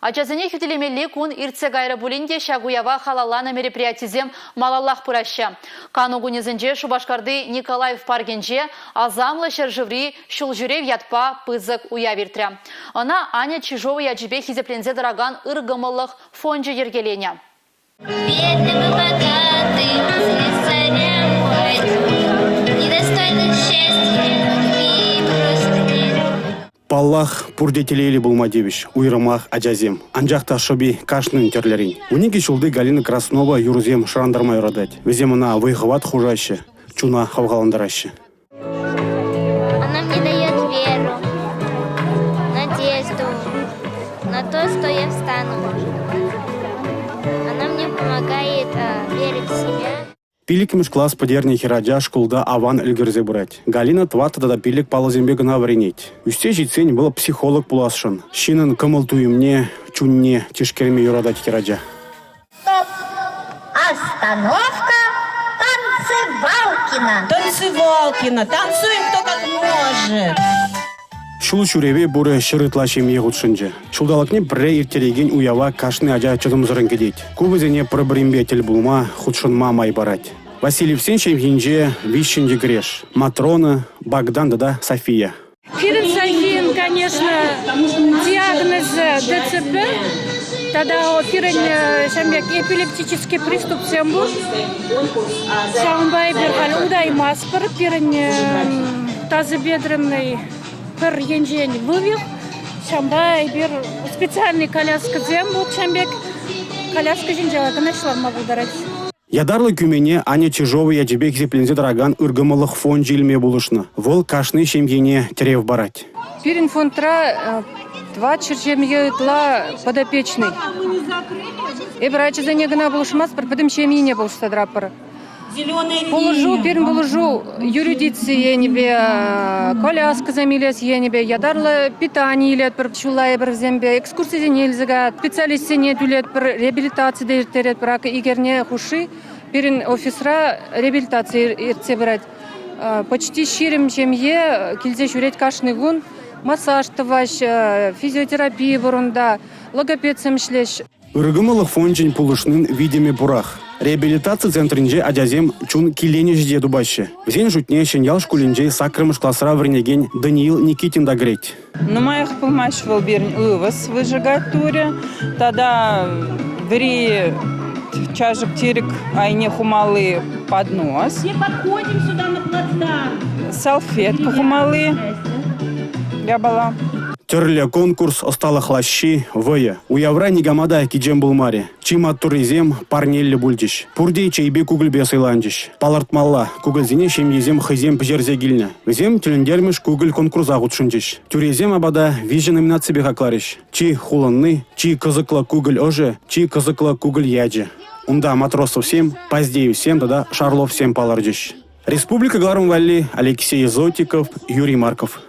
Ачазыне хүтелемелі күн иртсе гайры булинде шагуява халалана мероприятизем малаллах пураща. Кану гунезінже Шубашкарды Николаев паргенже азамлы шержеври шулжурев ятпа пызык уявиртря. Она Аня Чижова яджибе хизеплензе дороган ыргымылық фонжы ергеленя. Бедным и богатым, царям пойду, недостойных счастья, любви просто нет. Паллах пурдетелейли булмадевич, уйрымах аджазем. Анжақта шоби кашнын терлерин. Уники шулды Галина Краснова юрузем шырандармай родать. Веземына выхват хужаще, чуна хавгаландараще. Она мне дает веру, надежду на то, что я встану. Она мне помогает верить в себя. Пиликмеш класс подерни хираджа школда аван эльгерзе брать. Галина твата да пилик палазембе гына варенить. Үсте житсень был психолог пуласшын. Шинын кымылтуемне, чунне, тишкерме юрадать хираджа. Стоп! Остановка! Танцевалкина! Танцевалкина! Танцуем кто как может! Шул шуреве буры шырытлашем егутшынжы. Шулдалыкне бірі иртереген уява кашны ажа чыдымзырын кедет. Кубызене пробримбе тел булма, худшынма май барать. Василий Всенчем хинже вищенде греш. Матрона, Богдан да София. Перед Софией, конечно, диагноз ДЦП. Тогда эпилептический приступ был. Шамбай берхал удай маспор, тазобедренный енжень вывих. Шамбай бер специальный коляска зембу, шамбек коляска женжала, начала могу дарать. Ядарлы күмене Аня Чижова яджибек зеплензе дороган ыргымылық фон жилме булышны. Вол кашны шемгене терев барать. Пирин фонтра два чержемье тла подопечный. И брача за негана булышмас, потом шемьи не был садрапора. Положу, перн положу юридиции енебе, коляска замилес енебе, ядарлы питание илет пер чулай бер зембе, экскурсии нельзя, специалисты нет улет пер реабилитации дертерет пер игерне хуши, перн офисра реабилитации ирце брать. Почти щирим семье, кильзе шурет кашный гун, массаж таваш, физиотерапия бурунда, логопед самшлеш. Ыргымылық фонжин пулышнын видеме бурах. Реабилитация центринже аджазем чун килене жде дубаще. Взен жутне шеньял шкулинже сакрымыш классра вренеген Даниил Никитин дагреть. На моих помощь берн ывас выжигать туре. Тогда ври чажик тирик айне хумалы поднос. Не подходим сюда на плацдарм. Салфетку хумалы. Я была. Терле конкурс остала хлащи выя. Уявра нигамада киджем булмаре. Чима туризем парнелли бульдиш. Пурдей чейбе кугыльбе сыйланжиш. Палартмалла кугыльзине шемьезем хызем пжерзе гильня. Везем тюлендермеш кугыль конкурса гутшынжиш. Тюрезем абада вижен номинации хаклариш. Чи хуланны, чи кызыкла кугыль оже, чи кызыкла кугыль яджи. Унда матросов 7, поздею 7, тогда Шарлов 7 палардиш. Республика Гларум Валли, Алексей Зотиков, Юрий Марков.